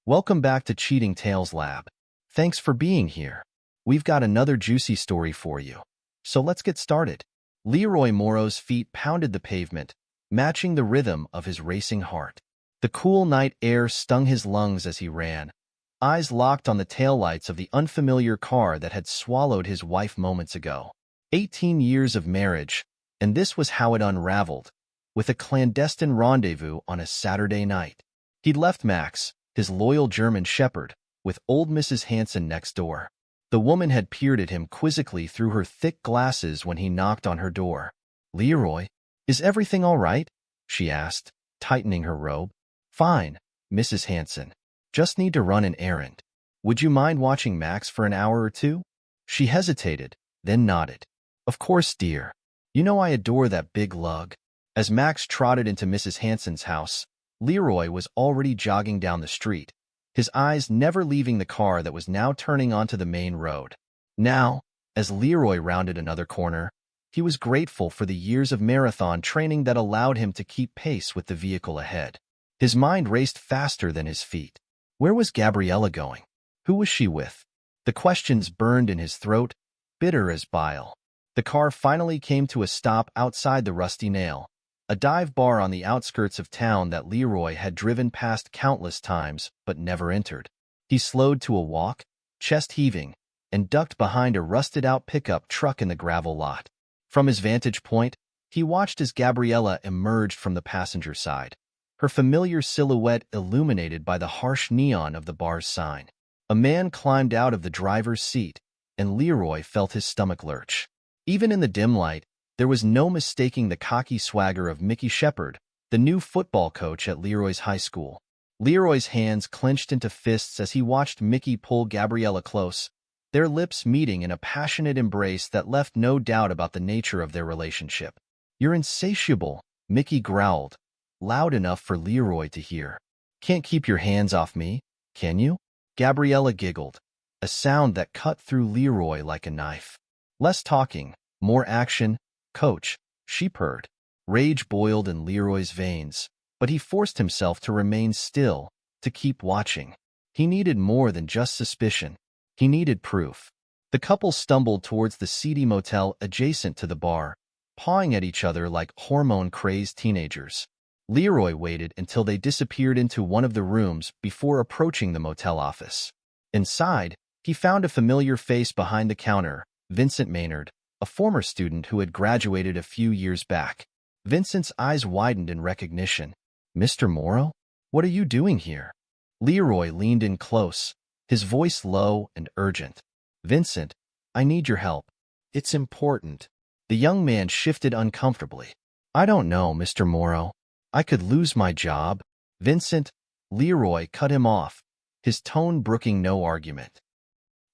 Welcome back to Cheating Tales Lab. Thanks for being here. We've got another juicy story for you. So let's get started. Leroy Morrow's feet pounded the pavement, matching the rhythm of his racing heart. The cool night air stung his lungs as he ran, eyes locked on the taillights of the unfamiliar car that had swallowed his wife moments ago. 18 years of marriage, and this was how it unraveled, with a clandestine rendezvous on a Saturday night. He'd left Max, his loyal German shepherd, with old Mrs. Hansen next door. The woman had peered at him quizzically through her thick glasses when he knocked on her door. "Leroy, is everything all right?" she asked, tightening her robe. "Fine, Mrs. Hansen. Just need to run an errand. Would you mind watching Max for an hour or two?" She hesitated, then nodded. "Of course, dear. You know I adore that big lug." As Max trotted into Mrs. Hansen's house, Leroy was already jogging down the street, his eyes never leaving the car that was now turning onto the main road. Now, as Leroy rounded another corner, he was grateful for the years of marathon training that allowed him to keep pace with the vehicle ahead. His mind raced faster than his feet. Where was Gabriella going? Who was she with? The questions burned in his throat, bitter as bile. The car finally came to a stop outside the Rusty Nail, a dive bar on the outskirts of town that Leroy had driven past countless times but never entered. He slowed to a walk, chest heaving, and ducked behind a rusted-out pickup truck in the gravel lot. From his vantage point, he watched as Gabriella emerged from the passenger side, her familiar silhouette illuminated by the harsh neon of the bar's sign. A man climbed out of the driver's seat, and Leroy felt his stomach lurch. Even in the dim light, there was no mistaking the cocky swagger of Mickey Shepherd, the new football coach at Leroy's high school. Leroy's hands clenched into fists as he watched Mickey pull Gabriella close, their lips meeting in a passionate embrace that left no doubt about the nature of their relationship. "You're insatiable," Mickey growled, loud enough for Leroy to hear. "Can't keep your hands off me, can you?" Gabriella giggled, a sound that cut through Leroy like a knife. "Less talking, more action, Coach," she purred. Rage boiled in Leroy's veins, but he forced himself to remain still, to keep watching. He needed more than just suspicion. He needed proof. The couple stumbled towards the seedy motel adjacent to the bar, pawing at each other like hormone-crazed teenagers. Leroy waited until they disappeared into one of the rooms before approaching the motel office. Inside, he found a familiar face behind the counter, Vincent Maynard, a former student who had graduated a few years back. Vincent's eyes widened in recognition. "Mr. Morrow? What are you doing here?" Leroy leaned in close, his voice low and urgent. "Vincent, I need your help. It's important." The young man shifted uncomfortably. "I don't know, Mr. Morrow. I could lose my job." "Vincent," Leroy cut him off, his tone brooking no argument.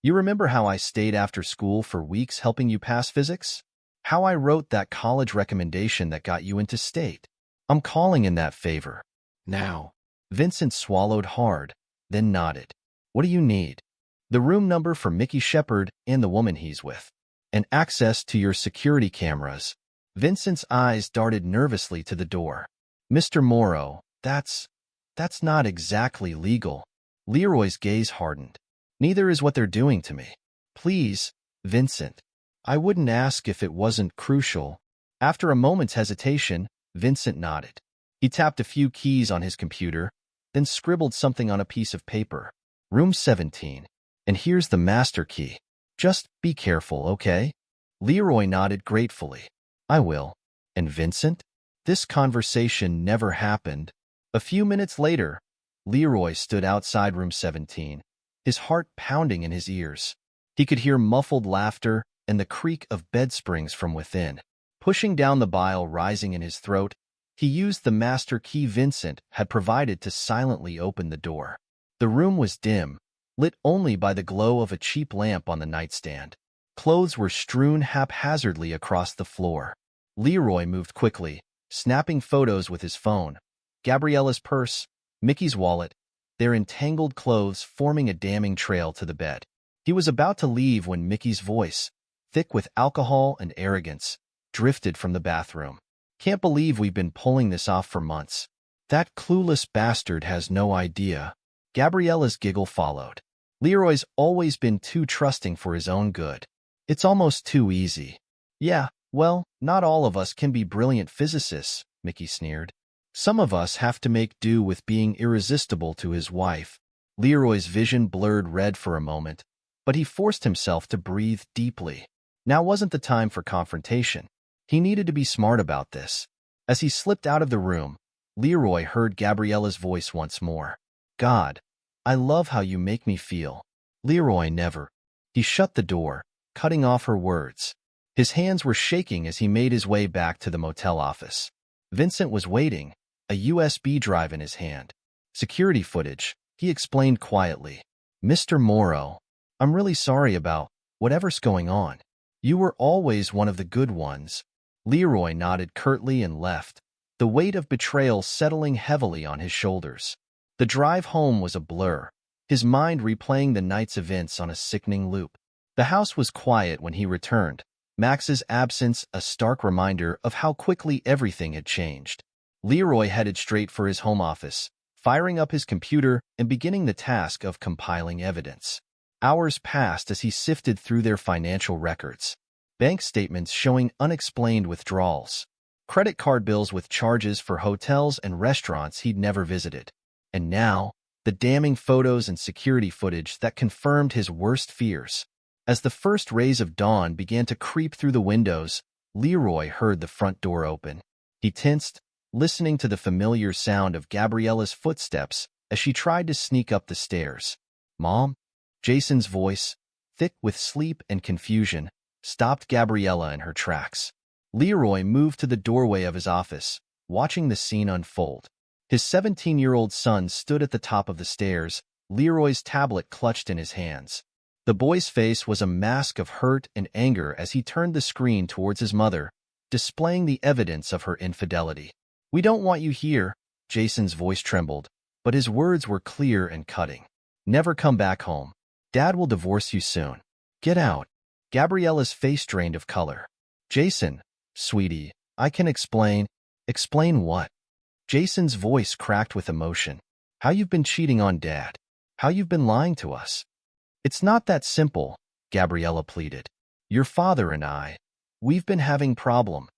"You remember how I stayed after school for weeks helping you pass physics? How I wrote that college recommendation that got you into state? I'm calling in that favor. Now." Vincent swallowed hard, then nodded. "What do you need?" "The room number for Mickey Shepherd and the woman he's with. And access to your security cameras." Vincent's eyes darted nervously to the door. "Mr. Morrow, that's not exactly legal." Leroy's gaze hardened. "Neither is what they're doing to me." "Please, Vincent. I wouldn't ask if it wasn't crucial." After a moment's hesitation, Vincent nodded. He tapped a few keys on his computer, then scribbled something on a piece of paper. "Room 17. And here's the master key. Just be careful, okay?" Leroy nodded gratefully. "I will." And Vincent? This conversation never happened. A few minutes later, Leroy stood outside room 17, his heart pounding in his ears. He could hear muffled laughter and the creak of bed springs from within. Pushing down the bile rising in his throat, he used the master key Vincent had provided to silently open the door. The room was dim, lit only by the glow of a cheap lamp on the nightstand. Clothes were strewn haphazardly across the floor. Leroy moved quickly, snapping photos with his phone. Gabriella's purse, Mickey's wallet, their entangled clothes forming a damning trail to the bed. He was about to leave when Mickey's voice, thick with alcohol and arrogance, drifted from the bathroom. "Can't believe we've been pulling this off for months. That clueless bastard has no idea." Gabriella's giggle followed. Leroy's always been too trusting for his own good. It's almost too easy. Yeah, well, not all of us can be brilliant physicists, Mickey sneered. Some of us have to make do with being irresistible to his wife. Leroy's vision blurred red for a moment, but he forced himself to breathe deeply. Now wasn't the time for confrontation. He needed to be smart about this. As he slipped out of the room, Leroy heard Gabriella's voice once more. God, I love how you make me feel. Leroy never. He shut the door, cutting off her words. His hands were shaking as he made his way back to the motel office. Vincent was waiting, a USB drive in his hand. Security footage, he explained quietly. Mr. Morrow, I'm really sorry about whatever's going on. You were always one of the good ones. Leroy nodded curtly and left, the weight of betrayal settling heavily on his shoulders. The drive home was a blur, his mind replaying the night's events on a sickening loop. The house was quiet when he returned, Max's absence a stark reminder of how quickly everything had changed. Leroy headed straight for his home office, firing up his computer and beginning the task of compiling evidence. Hours passed as he sifted through their financial records. Bank statements showing unexplained withdrawals. Credit card bills with charges for hotels and restaurants he'd never visited. And now, the damning photos and security footage that confirmed his worst fears. As the first rays of dawn began to creep through the windows, Leroy heard the front door open. He tensed, listening to the familiar sound of Gabriella's footsteps as she tried to sneak up the stairs. Mom? Jason's voice, thick with sleep and confusion, stopped Gabriella in her tracks. Leroy moved to the doorway of his office, watching the scene unfold. His 17-year-old son stood at the top of the stairs, Leroy's tablet clutched in his hands. The boy's face was a mask of hurt and anger as he turned the screen towards his mother, displaying the evidence of her infidelity. We don't want you here, Jason's voice trembled, but his words were clear and cutting. Never come back home. Dad will divorce you soon. Get out. Gabriella's face drained of color. Jason, sweetie, I can explain. Explain what? Jason's voice cracked with emotion. How you've been cheating on Dad. How you've been lying to us. It's not that simple, Gabriella pleaded. Your father and I, we've been having problem.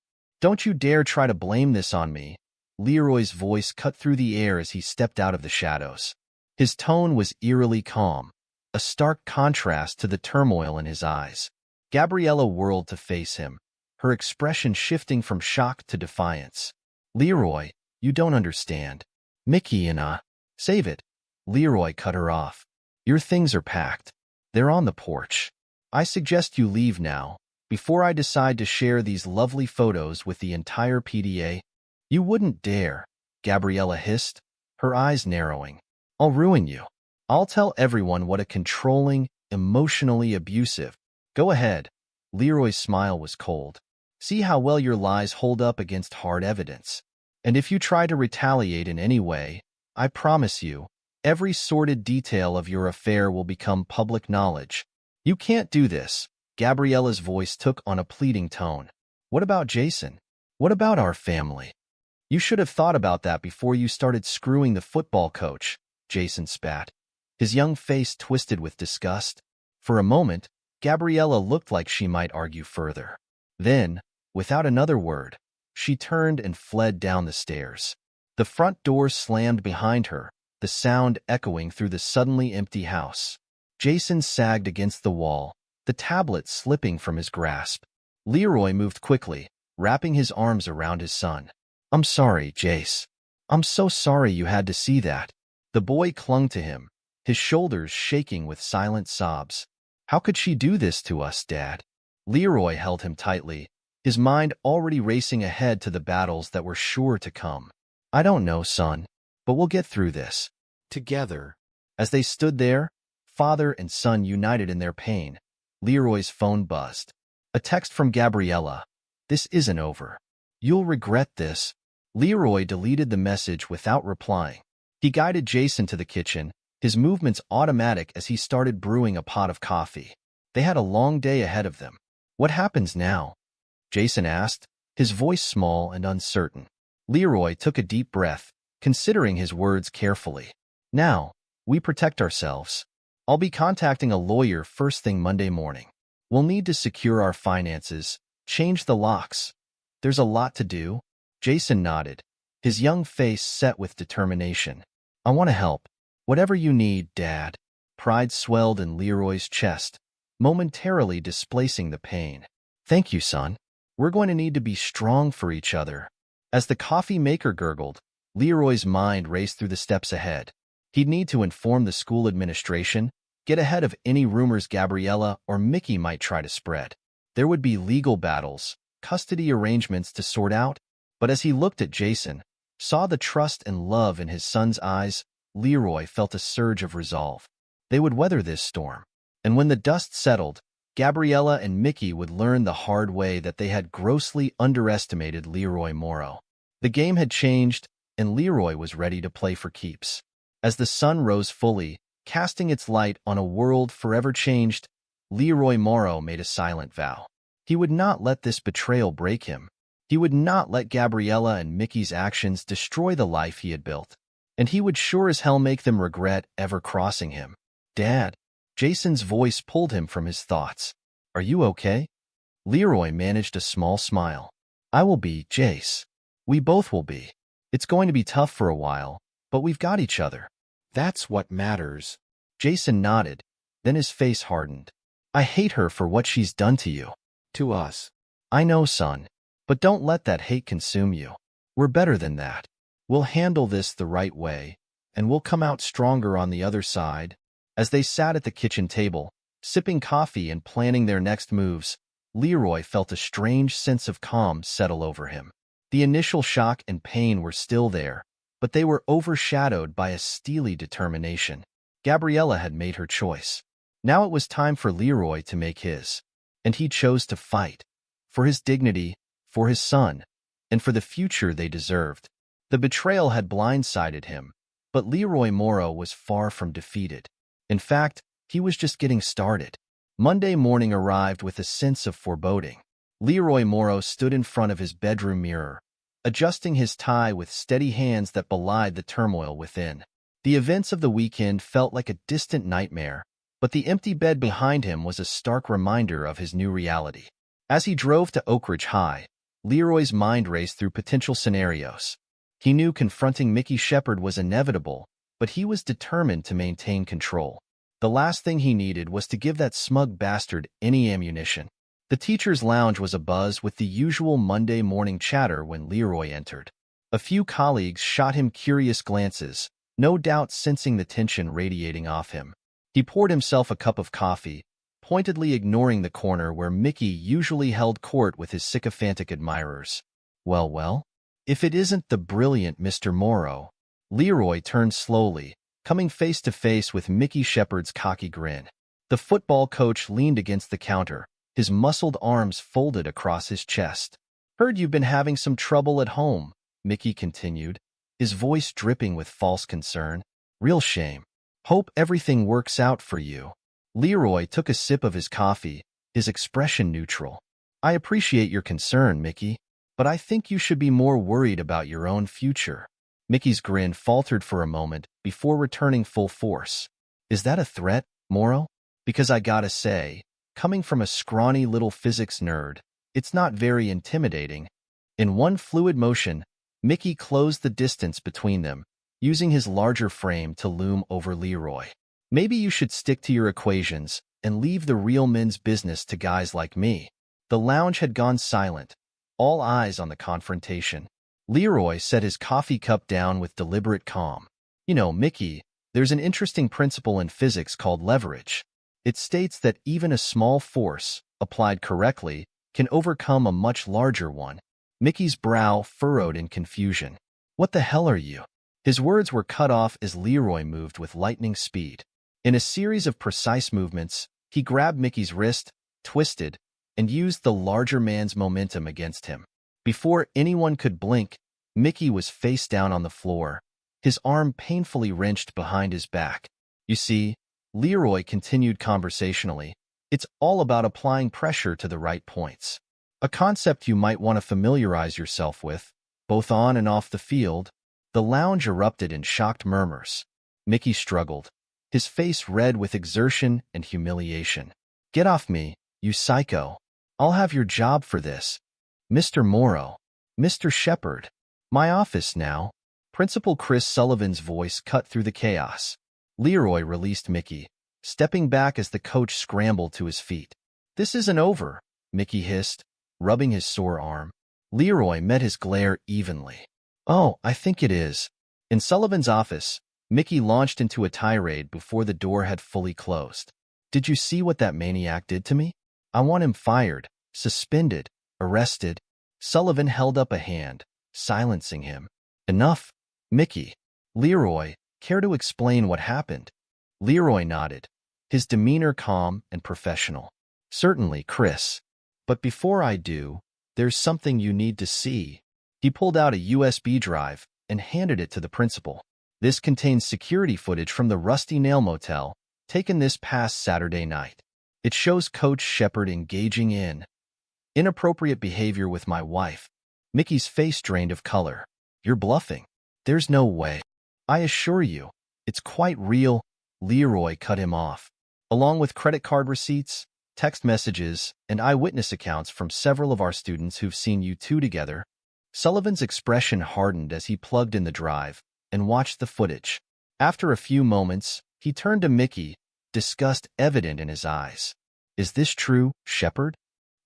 Don't you dare try to blame this on me. Leroy's voice cut through the air as he stepped out of the shadows. His tone was eerily calm, a stark contrast to the turmoil in his eyes. Gabriella whirled to face him, her expression shifting from shock to defiance. Leroy, you don't understand. Mickey and Save it. Leroy cut her off. Your things are packed. They're on the porch. I suggest you leave now, before I decide to share these lovely photos with the entire PDA. You wouldn't dare, Gabriella hissed, her eyes narrowing. I'll ruin you. I'll tell everyone what a controlling, emotionally abusive. Go ahead. Leroy's smile was cold. See how well your lies hold up against hard evidence. And if you try to retaliate in any way, I promise you, every sordid detail of your affair will become public knowledge. You can't do this. Gabriella's voice took on a pleading tone. What about Jason? What about our family? You should have thought about that before you started screwing the football coach, Jason spat. His young face twisted with disgust. For a moment, Gabriella looked like she might argue further. Then, without another word, she turned and fled down the stairs. The front door slammed behind her, the sound echoing through the suddenly empty house. Jason sagged against the wall, the tablet slipping from his grasp. Leroy moved quickly, wrapping his arms around his son. I'm sorry, Jace. I'm so sorry you had to see that. The boy clung to him, his shoulders shaking with silent sobs. How could she do this to us, Dad? Leroy held him tightly, his mind already racing ahead to the battles that were sure to come. I don't know, son, but we'll get through this. Together. As they stood there, father and son united in their pain, Leroy's phone buzzed. A text from Gabriella. This isn't over. You'll regret this. Leroy deleted the message without replying. He guided Jason to the kitchen, his movements automatic as he started brewing a pot of coffee. They had a long day ahead of them. What happens now? Jason asked, his voice small and uncertain. Leroy took a deep breath, considering his words carefully. Now, We protect ourselves. I'll be contacting a lawyer first thing Monday morning. We'll need to secure our finances, change the locks. There's a lot to do. Jason nodded, his young face set with determination. I want to help. Whatever you need, Dad. Pride swelled in Leroy's chest, momentarily displacing the pain. Thank you, son. We're going to need to be strong for each other. As the coffee maker gurgled, Leroy's mind raced through the steps ahead. He'd need to inform the school administration, get ahead of any rumors Gabriella or Mickey might try to spread. There would be legal battles, custody arrangements to sort out, but as he looked at Jason, saw the trust and love in his son's eyes, Leroy felt a surge of resolve. They would weather this storm. And when the dust settled, Gabriella and Mickey would learn the hard way that they had grossly underestimated Leroy Morrow. The game had changed, and Leroy was ready to play for keeps. As the sun rose fully, casting its light on a world forever changed, Leroy Morrow made a silent vow. He would not let this betrayal break him. He would not let Gabriella and Mickey's actions destroy the life he had built. And he would sure as hell make them regret ever crossing him. Dad. Jason's voice pulled him from his thoughts. Are you okay? Leroy managed a small smile. I will be, Jace. We both will be. It's going to be tough for a while, but we've got each other. That's what matters. Jason nodded, then his face hardened. I hate her for what she's done to you. To us. I know, son, but don't let that hate consume you. We're better than that. We'll handle this the right way, and we'll come out stronger on the other side. As they sat at the kitchen table, sipping coffee and planning their next moves, Leroy felt a strange sense of calm settle over him. The initial shock and pain were still there, but they were overshadowed by a steely determination. Gabriella had made her choice. Now it was time for Leroy to make his. And he chose to fight. For his dignity, for his son, and for the future they deserved. The betrayal had blindsided him, but Leroy Morrow was far from defeated. In fact, he was just getting started. Monday morning arrived with a sense of foreboding. Leroy Morrow stood in front of his bedroom mirror, adjusting his tie with steady hands that belied the turmoil within. The events of the weekend felt like a distant nightmare, but the empty bed behind him was a stark reminder of his new reality. As he drove to Oak Ridge High, Leroy's mind raced through potential scenarios. He knew confronting Mickey Shepard was inevitable, but he was determined to maintain control. The last thing he needed was to give that smug bastard any ammunition. The teacher's lounge was abuzz with the usual Monday morning chatter when Leroy entered. A few colleagues shot him curious glances, no doubt sensing the tension radiating off him. He poured himself a cup of coffee, pointedly ignoring the corner where Mickey usually held court with his sycophantic admirers. Well, if it isn't the brilliant Mr. Morrow. Leroy turned slowly, coming face to face with Mickey Shepard's cocky grin. The football coach leaned against the counter, his muscled arms folded across his chest. Heard you've been having some trouble at home, Mickey continued, his voice dripping with false concern. Real shame. Hope everything works out for you. Leroy took a sip of his coffee, his expression neutral. I appreciate your concern, Mickey, but I think you should be more worried about your own future. Mickey's grin faltered for a moment before returning full force. Is that a threat, Morrow? Because I gotta say, coming from a scrawny little physics nerd, it's not very intimidating. In one fluid motion, Mickey closed the distance between them, using his larger frame to loom over Leroy. Maybe you should stick to your equations and leave the real men's business to guys like me. The lounge had gone silent, all eyes on the confrontation. Leroy set his coffee cup down with deliberate calm. You know, Mickey, there's an interesting principle in physics called leverage. It states that even a small force, applied correctly, can overcome a much larger one. Mickey's brow furrowed in confusion. What the hell are you? His words were cut off as Leroy moved with lightning speed. In a series of precise movements, he grabbed Mickey's wrist, twisted, and used the larger man's momentum against him. Before anyone could blink, Mickey was face down on the floor, his arm painfully wrenched behind his back. You see, Leroy continued conversationally, it's all about applying pressure to the right points. A concept you might want to familiarize yourself with, both on and off the field. The lounge erupted in shocked murmurs. Mickey struggled. his face red with exertion and humiliation. "Get off me, you psycho. I'll have your job for this." "Mr. Morrow. Mr. Shepard. My office now." Principal Chris Sullivan's voice cut through the chaos. Leroy released Mickey, stepping back as the coach scrambled to his feet. "This isn't over," Mickey hissed, rubbing his sore arm. Leroy met his glare evenly. "Oh, I think it is." In Sullivan's office, Mickey launched into a tirade before the door had fully closed. "Did you see what that maniac did to me? I want him fired, suspended, arrested." Sullivan held up a hand, silencing him. "Enough, Mickey." "Leroy, care to explain what happened?" Leroy nodded, his demeanor calm and professional. "Certainly, Chris. But before I do, there's something you need to see." He pulled out a USB drive and handed it to the principal. "This contains security footage from the Rusty Nail Motel, taken this past Saturday night. It shows Coach Shepard engaging in inappropriate behavior with my wife." Mickey's face drained of color. "You're bluffing. There's no way." "I assure you, it's quite real." Leroy cut him off. "Along with credit card receipts, text messages, and eyewitness accounts from several of our students who've seen you two together." Sullivan's expression hardened as he plugged in the drive and watched the footage. After a few moments, he turned to Mickey, disgust evident in his eyes. "Is this true, Shepard?"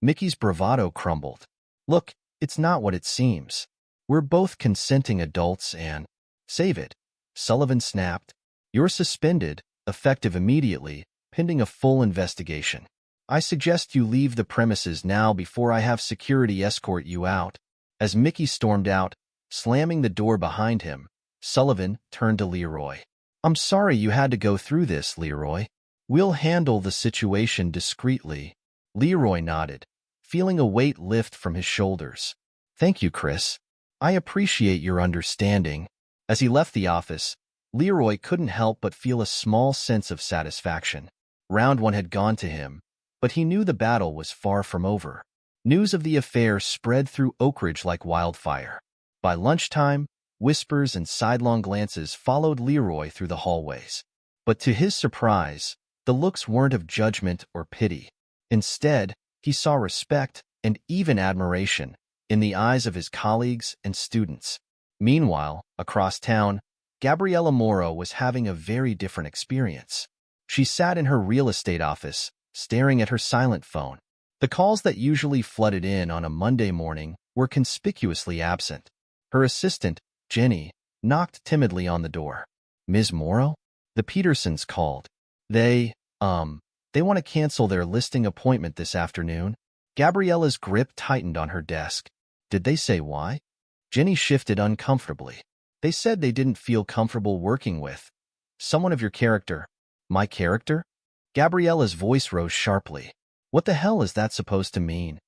Mickey's bravado crumbled. "Look, it's not what it seems. We're both consenting adults and—" "Save it," Sullivan snapped. "You're suspended, effective immediately, pending a full investigation. I suggest you leave the premises now before I have security escort you out." As Mickey stormed out, slamming the door behind him, Sullivan turned to Leroy. "I'm sorry you had to go through this, Leroy. We'll handle the situation discreetly." Leroy nodded, feeling a weight lift from his shoulders. "Thank you, Chris. I appreciate your understanding." As he left the office, Leroy couldn't help but feel a small sense of satisfaction. Round one had gone to him, but he knew the battle was far from over. News of the affair spread through Oak Ridge like wildfire. By lunchtime, whispers and sidelong glances followed Leroy through the hallways. But to his surprise, the looks weren't of judgment or pity. Instead, he saw respect and even admiration in the eyes of his colleagues and students. Meanwhile, across town, Gabriella Morrow was having a very different experience. She sat in her real estate office, staring at her silent phone. The calls that usually flooded in on a Monday morning were conspicuously absent. Her assistant, Jenny, knocked timidly on the door. "Ms. Morrow?" "The Petersons called. They want to cancel their listing appointment this afternoon." Gabriella's grip tightened on her desk. "Did they say why?" Jenny shifted uncomfortably. "They said they didn't feel comfortable working with someone of your character." "My character?" Gabriella's voice rose sharply. "What the hell is that supposed to mean?"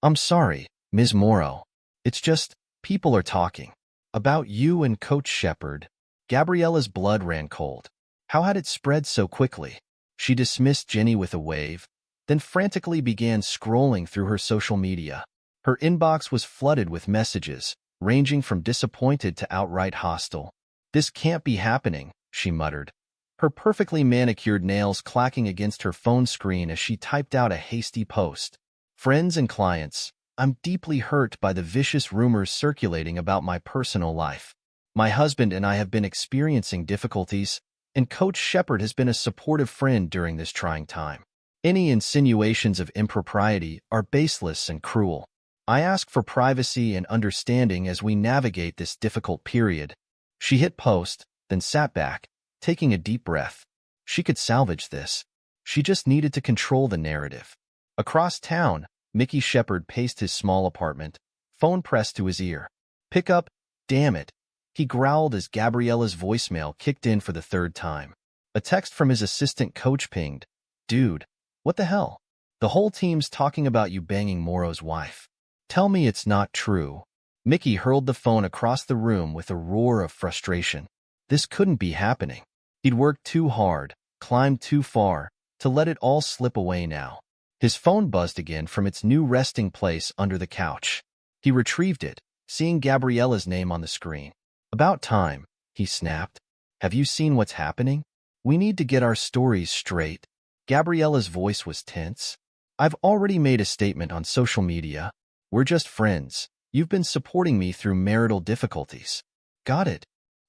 "I'm sorry, Ms. Morrow. It's just, people are talking about you and Coach Shepard." Gabriella's blood ran cold. How had it spread so quickly? She dismissed Jenny with a wave, then frantically began scrolling through her social media. Her inbox was flooded with messages, ranging from disappointed to outright hostile. "This can't be happening," she muttered, her perfectly manicured nails clacking against her phone screen as she typed out a hasty post. "Friends and clients, I'm deeply hurt by the vicious rumors circulating about my personal life. My husband and I have been experiencing difficulties, and Coach Shepard has been a supportive friend during this trying time. Any insinuations of impropriety are baseless and cruel. I ask for privacy and understanding as we navigate this difficult period." She hit post, then sat back, taking a deep breath. She could salvage this. She just needed to control the narrative. Across town, Mickey Shepard paced his small apartment, phone pressed to his ear. "Pick up, damn it," he growled as Gabriella's voicemail kicked in for the third time. A text from his assistant coach pinged. "Dude, what the hell? The whole team's talking about you banging Morrow's wife. Tell me it's not true." Mickey hurled the phone across the room with a roar of frustration. This couldn't be happening. He'd worked too hard, climbed too far, to let it all slip away now. His phone buzzed again from its new resting place under the couch. He retrieved it, seeing Gabriella's name on the screen. "About time," he snapped. "Have you seen what's happening?" We need to get our stories straight. Gabriella's voice was tense. I've already made a statement on social media. We're just friends. You've been supporting me through marital difficulties. Got it.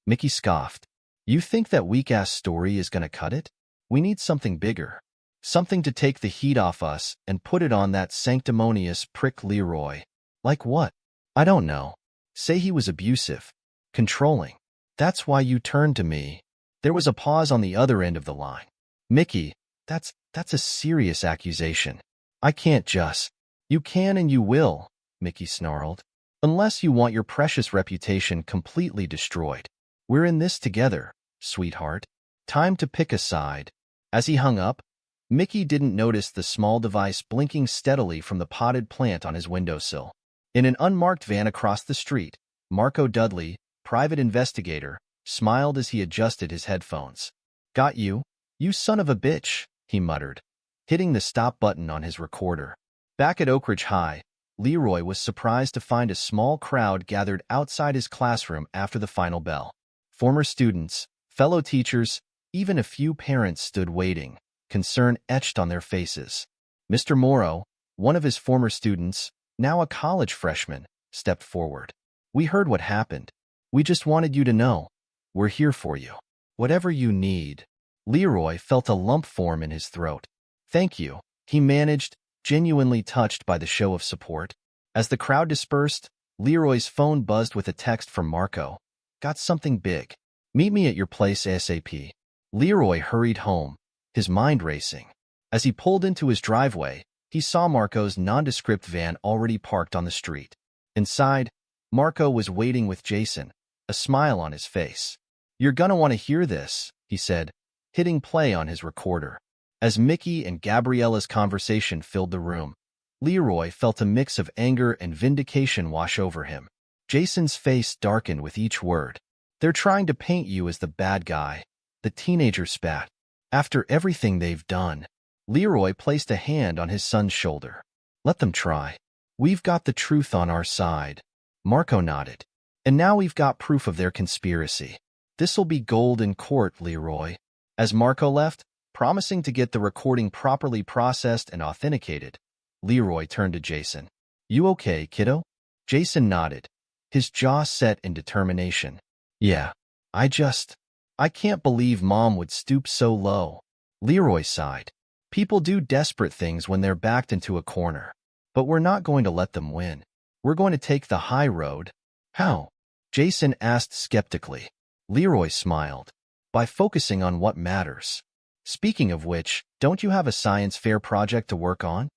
Mickey scoffed. You think that weak-ass story is gonna cut it? We need something bigger. Something to take the heat off us and put it on that sanctimonious prick Leroy. Like what? I don't know. Say he was abusive, controlling. That's why you turned to me. There was a pause on the other end of the line. Mickey, that's a serious accusation. I can't just. You can and you will, Mickey snarled. Unless you want your precious reputation completely destroyed. We're in this together, sweetheart. Time to pick a side. As he hung up, Mickey didn't notice the small device blinking steadily from the potted plant on his windowsill. In an unmarked van across the street, Marco Dudley, private investigator, smiled as he adjusted his headphones. Got you? You son of a bitch, he muttered, hitting the stop button on his recorder. Back at Oak Ridge High, Leroy was surprised to find a small crowd gathered outside his classroom after the final bell. Former students, fellow teachers, even a few parents stood waiting, concern etched on their faces. Mr. Morrow, one of his former students, now a college freshman, stepped forward. We heard what happened. We just wanted you to know. We're here for you. Whatever you need. Leroy felt a lump form in his throat. Thank you, he managed, genuinely touched by the show of support. As the crowd dispersed, Leroy's phone buzzed with a text from Marco. Got something big. Meet me at your place ASAP. Leroy hurried home, his mind racing. As he pulled into his driveway, he saw Marco's nondescript van already parked on the street. Inside, Marco was waiting with Jason, a smile on his face. You're gonna want to hear this, he said, hitting play on his recorder. As Mickey and Gabriella's conversation filled the room, Leroy felt a mix of anger and vindication wash over him. Jason's face darkened with each word. They're trying to paint you as the bad guy, the teenager spat. After everything they've done, Leroy placed a hand on his son's shoulder. Let them try. We've got the truth on our side. Marco nodded. And now we've got proof of their conspiracy. This'll be gold in court, Leroy. As Marco left, promising to get the recording properly processed and authenticated, Leroy turned to Jason. You okay, kiddo? Jason nodded, his jaw set in determination. Yeah, I can't believe Mom would stoop so low. Leroy sighed. People do desperate things when they're backed into a corner. But we're not going to let them win. We're going to take the high road. How? Jason asked skeptically. Leroy smiled. By focusing on what matters. Speaking of which, don't you have a science fair project to work on?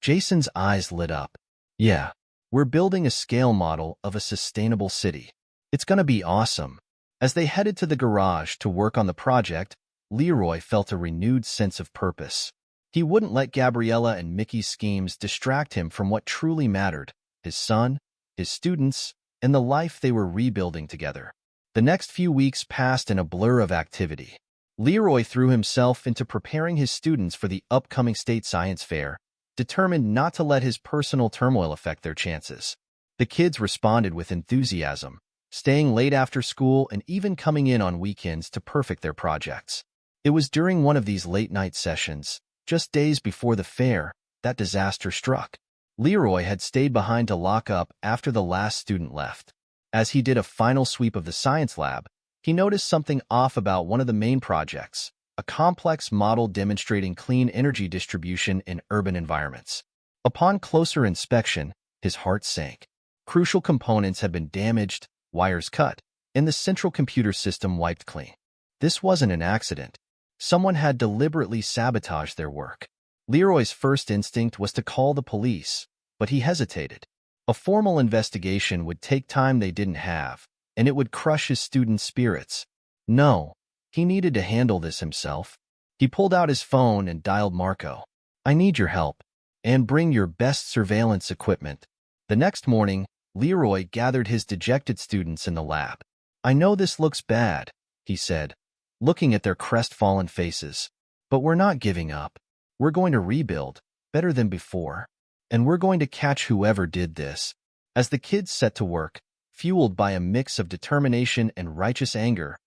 Jason's eyes lit up. Yeah, we're building a scale model of a sustainable city. It's gonna be awesome. As they headed to the garage to work on the project, Leroy felt a renewed sense of purpose. He wouldn't let Gabriella and Mickey's schemes distract him from what truly mattered, his son, his students, and the life they were rebuilding together. The next few weeks passed in a blur of activity. Leroy threw himself into preparing his students for the upcoming state science fair, determined not to let his personal turmoil affect their chances. The kids responded with enthusiasm, staying late after school and even coming in on weekends to perfect their projects. It was during one of these late-night sessions, just days before the fair, that disaster struck. Leroy had stayed behind to lock up after the last student left. As he did a final sweep of the science lab, he noticed something off about one of the main projects, a complex model demonstrating clean energy distribution in urban environments. Upon closer inspection, his heart sank. Crucial components had been damaged, wires cut, and the central computer system wiped clean. This wasn't an accident. Someone had deliberately sabotaged their work. Leroy's first instinct was to call the police, but he hesitated. A formal investigation would take time they didn't have, and it would crush his students' spirits. No, he needed to handle this himself. He pulled out his phone and dialed Marco. I need your help, and bring your best surveillance equipment. The next morning, Leroy gathered his dejected students in the lab. I know this looks bad, he said, looking at their crestfallen faces. But we're not giving up. We're going to rebuild, better than before. And we're going to catch whoever did this. As the kids set to work, fueled by a mix of determination and righteous anger,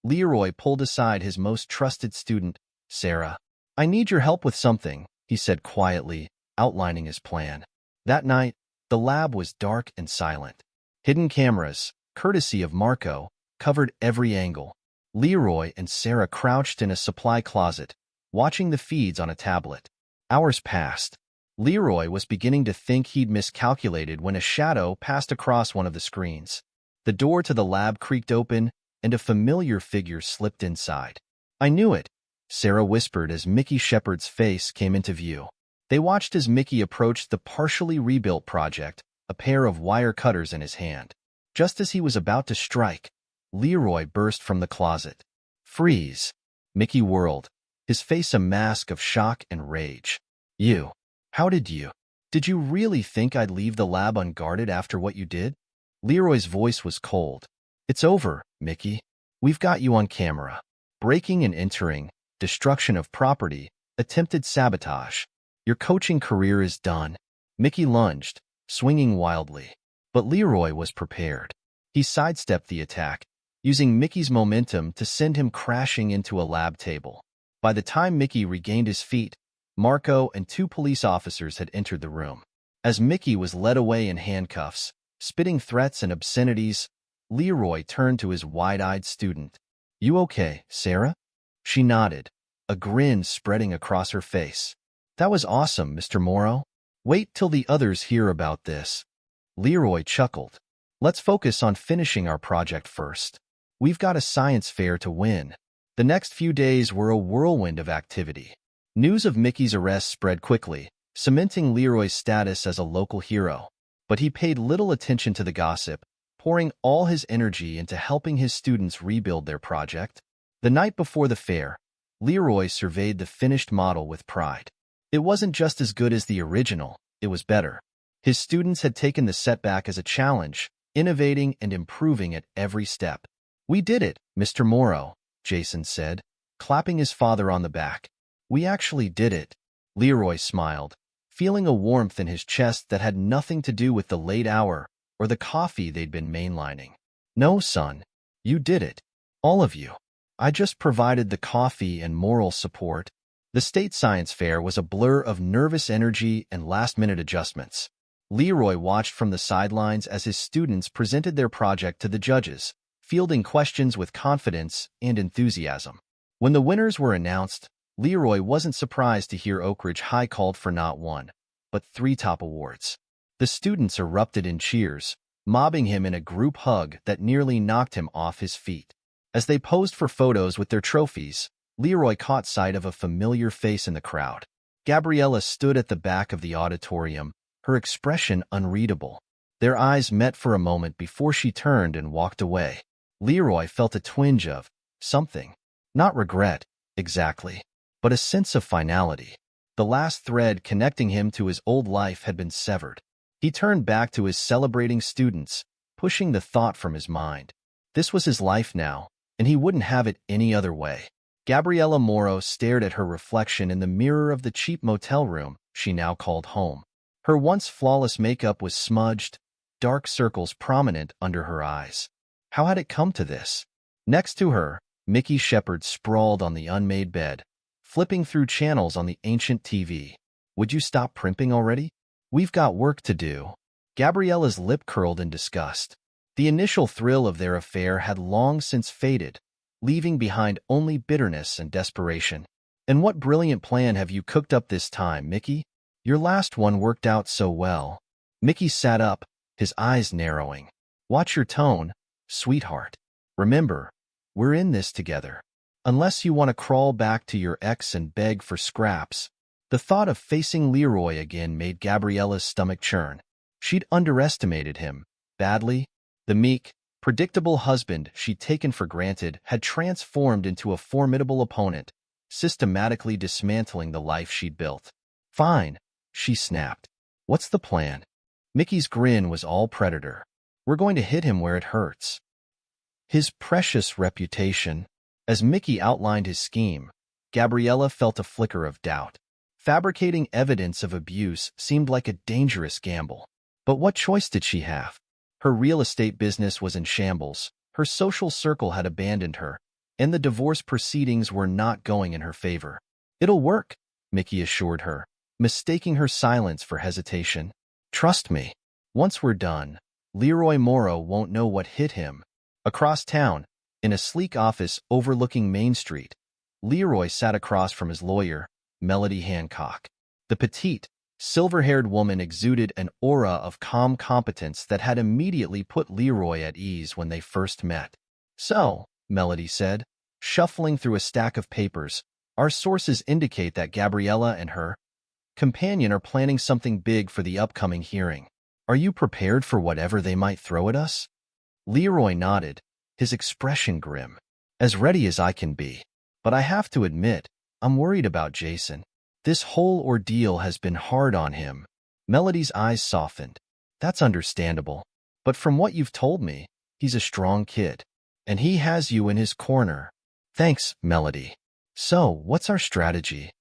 Leroy pulled aside his most trusted student, Sarah. "I need your help with something," he said quietly, outlining his plan. That night, the lab was dark and silent. Hidden cameras, courtesy of Marco, covered every angle. Leroy and Sarah crouched in a supply closet, watching the feeds on a tablet. Hours passed. Leroy was beginning to think he'd miscalculated when a shadow passed across one of the screens. The door to the lab creaked open, and a familiar figure slipped inside. "I knew it," Sarah whispered as Mickey Shepard's face came into view. They watched as Mickey approached the partially rebuilt project, a pair of wire cutters in his hand. Just as he was about to strike, Leroy burst from the closet. "Freeze!" Mickey whirled, his face a mask of shock and rage. "You. How did you? Did you really think I'd leave the lab unguarded after what you did?" Leroy's voice was cold. "It's over, Mickey. We've got you on camera. Breaking and entering, destruction of property, attempted sabotage. Your coaching career is done." Mickey lunged, swinging wildly. But Leroy was prepared. He sidestepped the attack, using Mickey's momentum to send him crashing into a lab table. By the time Mickey regained his feet, Marco and 2 police officers had entered the room. As Mickey was led away in handcuffs, spitting threats and obscenities, Leroy turned to his wide-eyed student. "You okay, Sarah?" She nodded, a grin spreading across her face. "That was awesome, Mr. Morrow. Wait till the others hear about this." Leroy chuckled. "Let's focus on finishing our project first. We've got a science fair to win." The next few days were a whirlwind of activity. News of Mickey's arrest spread quickly, cementing Leroy's status as a local hero. But he paid little attention to the gossip, pouring all his energy into helping his students rebuild their project. The night before the fair, Leroy surveyed the finished model with pride. It wasn't just as good as the original, it was better. His students had taken the setback as a challenge, innovating and improving at every step. "We did it, Mr. Morrow," Jason said, clapping his father on the back. "We actually did it." Leroy smiled, feeling a warmth in his chest that had nothing to do with the late hour or the coffee they'd been mainlining. "No, son. You did it. All of you. I just provided the coffee and moral support." The state science fair was a blur of nervous energy and last-minute adjustments. Leroy watched from the sidelines as his students presented their project to the judges, fielding questions with confidence and enthusiasm. When the winners were announced, Leroy wasn't surprised to hear Oak Ridge High called for not 1, but 3 top awards. The students erupted in cheers, mobbing him in a group hug that nearly knocked him off his feet. As they posed for photos with their trophies, Leroy caught sight of a familiar face in the crowd. Gabriella stood at the back of the auditorium, her expression unreadable. Their eyes met for a moment before she turned and walked away. Leroy felt a twinge of something. Not regret, exactly, but a sense of finality. The last thread connecting him to his old life had been severed. He turned back to his celebrating students, pushing the thought from his mind. This was his life now, and he wouldn't have it any other way. Gabriella Morrow stared at her reflection in the mirror of the cheap motel room she now called home. Her once flawless makeup was smudged, dark circles prominent under her eyes. How had it come to this? Next to her, Mickey Shepard sprawled on the unmade bed, flipping through channels on the ancient TV. "Would you stop primping already? We've got work to do." Gabriella's lip curled in disgust. The initial thrill of their affair had long since faded, leaving behind only bitterness and desperation. "And what brilliant plan have you cooked up this time, Mickey? Your last one worked out so well." Mickey sat up, his eyes narrowing. "Watch your tone, sweetheart. Remember, we're in this together. Unless you want to crawl back to your ex and beg for scraps." The thought of facing Leroy again made Gabriella's stomach churn. She'd underestimated him, badly. The meek, predictable husband she'd taken for granted had transformed into a formidable opponent, systematically dismantling the life she'd built. "Fine," she snapped. "What's the plan?" Mickey's grin was all predator. "We're going to hit him where it hurts. His precious reputation." As Mickey outlined his scheme, Gabriella felt a flicker of doubt. Fabricating evidence of abuse seemed like a dangerous gamble. But what choice did she have? Her real estate business was in shambles, her social circle had abandoned her, and the divorce proceedings were not going in her favor. "It'll work," Mickey assured her, mistaking her silence for hesitation. "Trust me. Once we're done, Leroy Morrow won't know what hit him." Across town, in a sleek office overlooking Main Street, Leroy sat across from his lawyer, Melody Hancock. The petite, silver-haired woman exuded an aura of calm competence that had immediately put Leroy at ease when they first met. "So," Melody said, shuffling through a stack of papers, "our sources indicate that Gabriella and her companion are planning something big for the upcoming hearing. Are you prepared for whatever they might throw at us?" Leroy nodded, his expression grim. "As ready as I can be. But I have to admit, I'm worried about Jason. This whole ordeal has been hard on him." Melody's eyes softened. "That's understandable. But from what you've told me, he's a strong kid. And he has you in his corner." "Thanks, Melody. So, what's our strategy?"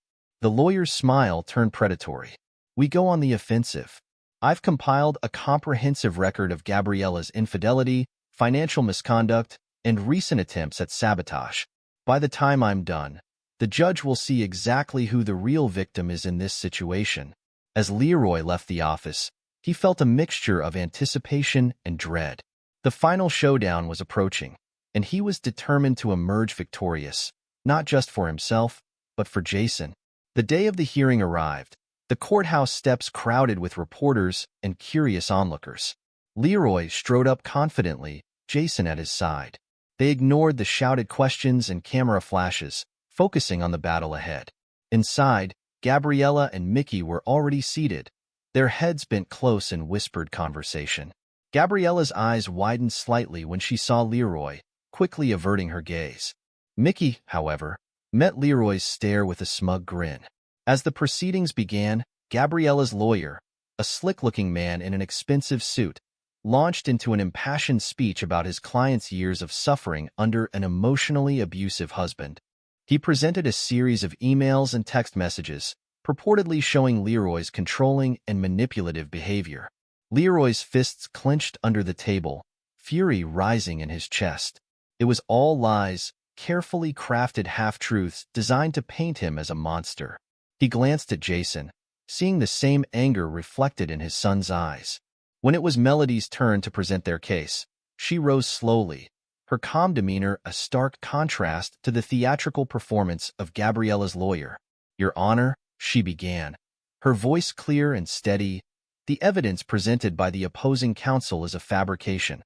The lawyer's smile turned predatory. "We go on the offensive. I've compiled a comprehensive record of Gabriella's infidelity, financial misconduct, and recent attempts at sabotage. By the time I'm done, the judge will see exactly who the real victim is in this situation." As Leroy left the office, he felt a mixture of anticipation and dread. The final showdown was approaching, and he was determined to emerge victorious, not just for himself, but for Jason. The day of the hearing arrived, the courthouse steps crowded with reporters and curious onlookers. Leroy strode up confidently, Jason at his side. They ignored the shouted questions and camera flashes, focusing on the battle ahead. Inside, Gabriella and Mickey were already seated, their heads bent close in whispered conversation. Gabriella's eyes widened slightly when she saw Leroy, quickly averting her gaze. Mickey, however, met Leroy's stare with a smug grin. As the proceedings began, Gabriella's lawyer, a slick-looking man in an expensive suit, launched into an impassioned speech about his client's years of suffering under an emotionally abusive husband. He presented a series of emails and text messages, purportedly showing Leroy's controlling and manipulative behavior. Leroy's fists clenched under the table, fury rising in his chest. It was all lies, carefully crafted half-truths designed to paint him as a monster. He glanced at Jason, seeing the same anger reflected in his son's eyes. When it was Melody's turn to present their case, she rose slowly, her calm demeanor a stark contrast to the theatrical performance of Gabriella's lawyer. "Your Honor," she began, her voice clear and steady, "the evidence presented by the opposing counsel is a fabrication,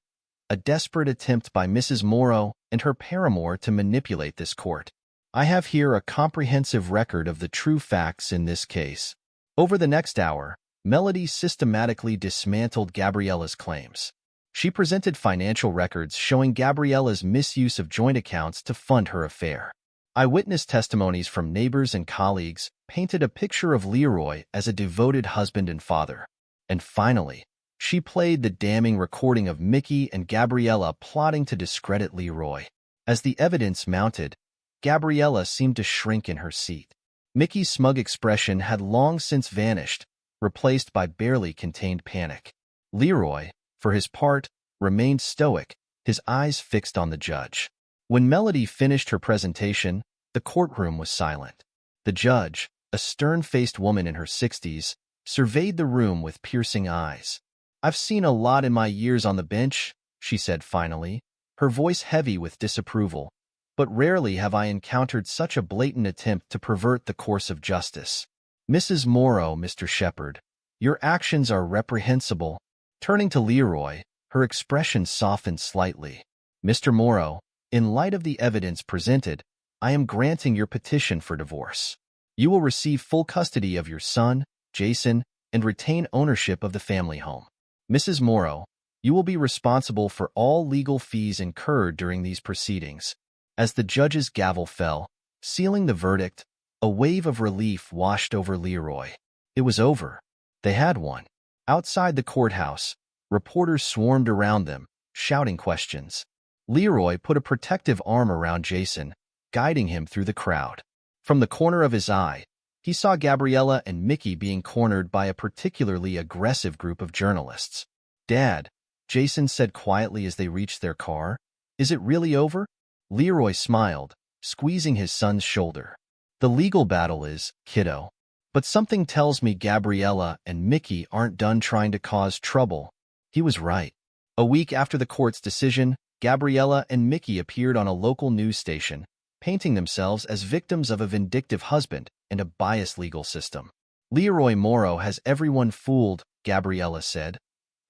a desperate attempt by Mrs. Morrow and her paramour to manipulate this court. I have here a comprehensive record of the true facts in this case." Over the next hour, Melody systematically dismantled Gabriella's claims. She presented financial records showing Gabriella's misuse of joint accounts to fund her affair. Eyewitness testimonies from neighbors and colleagues painted a picture of Leroy as a devoted husband and father. And finally, she played the damning recording of Mickey and Gabriella plotting to discredit Leroy. As the evidence mounted, Gabriella seemed to shrink in her seat. Mickey's smug expression had long since vanished, replaced by barely contained panic. Leroy, for his part, remained stoic, his eyes fixed on the judge. When Melody finished her presentation, the courtroom was silent. The judge, a stern-faced woman in her 60s, surveyed the room with piercing eyes. "I've seen a lot in my years on the bench," she said finally, her voice heavy with disapproval, "but rarely have I encountered such a blatant attempt to pervert the course of justice. Mrs. Morrow, Mr. Shepard, your actions are reprehensible." Turning to Leroy, her expression softened slightly. "Mr. Morrow, in light of the evidence presented, I am granting your petition for divorce. You will receive full custody of your son, Jason, and retain ownership of the family home. Mrs. Morrow, you will be responsible for all legal fees incurred during these proceedings." As the judge's gavel fell, sealing the verdict, a wave of relief washed over Leroy. It was over. They had won. Outside the courthouse, reporters swarmed around them, shouting questions. Leroy put a protective arm around Jason, guiding him through the crowd. From the corner of his eye, he saw Gabriella and Mickey being cornered by a particularly aggressive group of journalists. "Dad," Jason said quietly as they reached their car, "is it really over?" Leroy smiled, squeezing his son's shoulder. The legal battle is, kiddo. But something tells me Gabriella and Mickey aren't done trying to cause trouble. He was right. A week after the court's decision, Gabriella and Mickey appeared on a local news station, painting themselves as victims of a vindictive husband and a biased legal system. Leroy Morrow has everyone fooled, Gabriella said,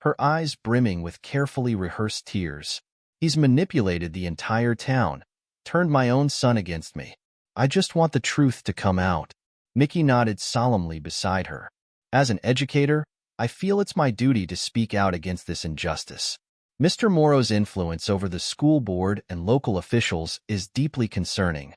her eyes brimming with carefully rehearsed tears. He's manipulated the entire town, turned my own son against me. I just want the truth to come out. Mickey nodded solemnly beside her. As an educator, I feel it's my duty to speak out against this injustice. Mr. Morrow's influence over the school board and local officials is deeply concerning.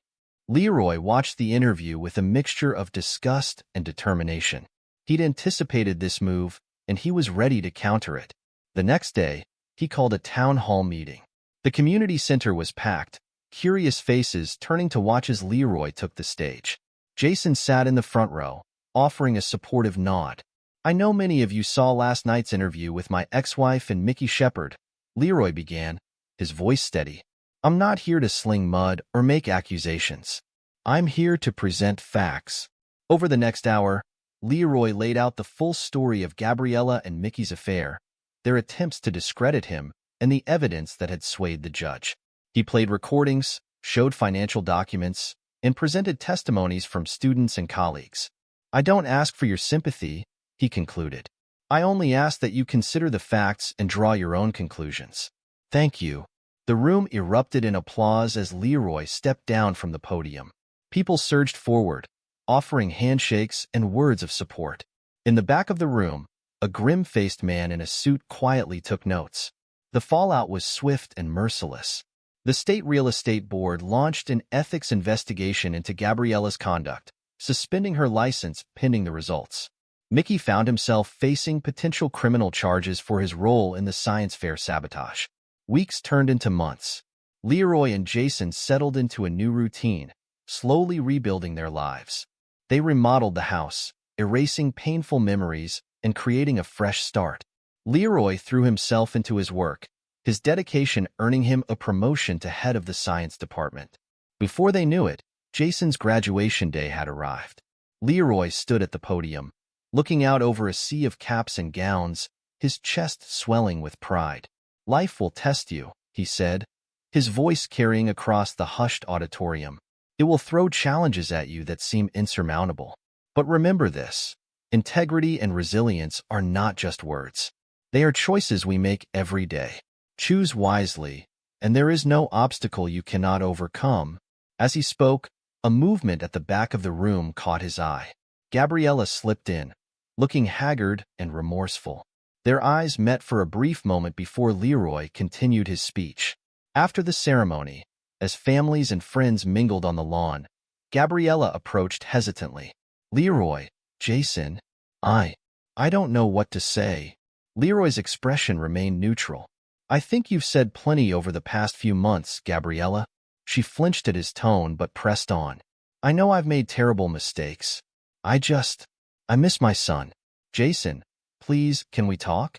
Leroy watched the interview with a mixture of disgust and determination. He'd anticipated this move, and he was ready to counter it. The next day, he called a town hall meeting. The community center was packed, curious faces turning to watch as Leroy took the stage. Jason sat in the front row, offering a supportive nod. I know many of you saw last night's interview with my ex-wife and Mickey Shepard, Leroy began, his voice steady. I'm not here to sling mud or make accusations. I'm here to present facts. Over the next hour, Leroy laid out the full story of Gabriella and Mickey's affair, their attempts to discredit him, and the evidence that had swayed the judge. He played recordings, showed financial documents, and presented testimonies from students and colleagues. I don't ask for your sympathy, he concluded. I only ask that you consider the facts and draw your own conclusions. Thank you. The room erupted in applause as Leroy stepped down from the podium. People surged forward, offering handshakes and words of support. In the back of the room, a grim-faced man in a suit quietly took notes. The fallout was swift and merciless. The State Real Estate Board launched an ethics investigation into Gabriella's conduct, suspending her license pending the results. Mickey found himself facing potential criminal charges for his role in the science fair sabotage. Weeks turned into months. Leroy and Jason settled into a new routine, slowly rebuilding their lives. They remodeled the house, erasing painful memories and creating a fresh start. Leroy threw himself into his work, his dedication earning him a promotion to head of the science department. Before they knew it, Jason's graduation day had arrived. Leroy stood at the podium, looking out over a sea of caps and gowns, his chest swelling with pride. Life will test you, he said, his voice carrying across the hushed auditorium. It will throw challenges at you that seem insurmountable. But remember this, integrity and resilience are not just words. They are choices we make every day. Choose wisely, and there is no obstacle you cannot overcome. As he spoke, a movement at the back of the room caught his eye. Gabriella slipped in, looking haggard and remorseful. Their eyes met for a brief moment before Leroy continued his speech. After the ceremony, as families and friends mingled on the lawn, Gabriella approached hesitantly. Leroy, Jason, I don't know what to say. Leroy's expression remained neutral. I think you've said plenty over the past few months, Gabriella. She flinched at his tone but pressed on. I know I've made terrible mistakes. I miss my son. Jason, please, can we talk?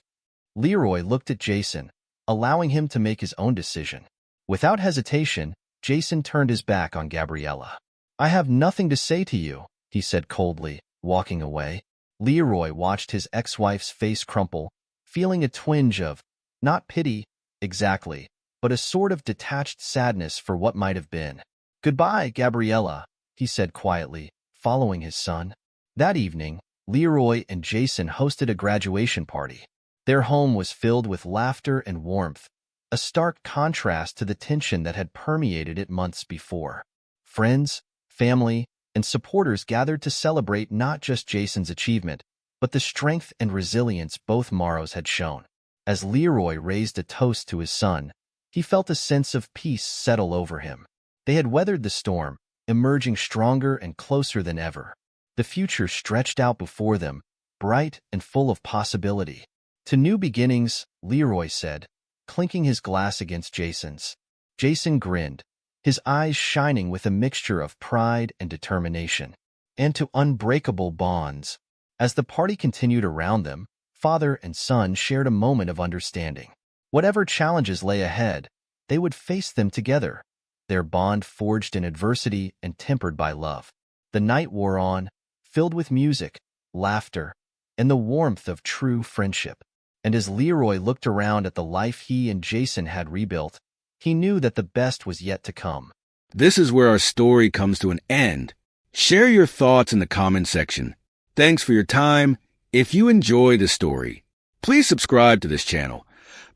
Leroy looked at Jason, allowing him to make his own decision. Without hesitation, Jason turned his back on Gabriella. I have nothing to say to you, he said coldly, walking away. Leroy watched his ex-wife's face crumple, feeling a twinge of, not pity, exactly, but a sort of detached sadness for what might have been. Goodbye, Gabriella, he said quietly, following his son. That evening, Leroy and Jason hosted a graduation party. Their home was filled with laughter and warmth, a stark contrast to the tension that had permeated it months before. Friends, family, and supporters gathered to celebrate not just Jason's achievement, but the strength and resilience both Morrows had shown. As Leroy raised a toast to his son, he felt a sense of peace settle over him. They had weathered the storm, emerging stronger and closer than ever. The future stretched out before them, bright and full of possibility. To new beginnings, Leroy said, clinking his glass against Jason's. Jason grinned, his eyes shining with a mixture of pride and determination. And to unbreakable bonds. As the party continued around them, father and son shared a moment of understanding. Whatever challenges lay ahead, they would face them together, their bond forged in adversity and tempered by love. The night wore on, filled with music, laughter, and the warmth of true friendship. And as Leroy looked around at the life he and Jason had rebuilt, he knew that the best was yet to come. This is where our story comes to an end. Share your thoughts in the comment section. Thanks for your time. If you enjoy the story, please subscribe to this channel.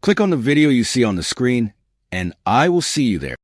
Click on the video you see on the screen, and I will see you there.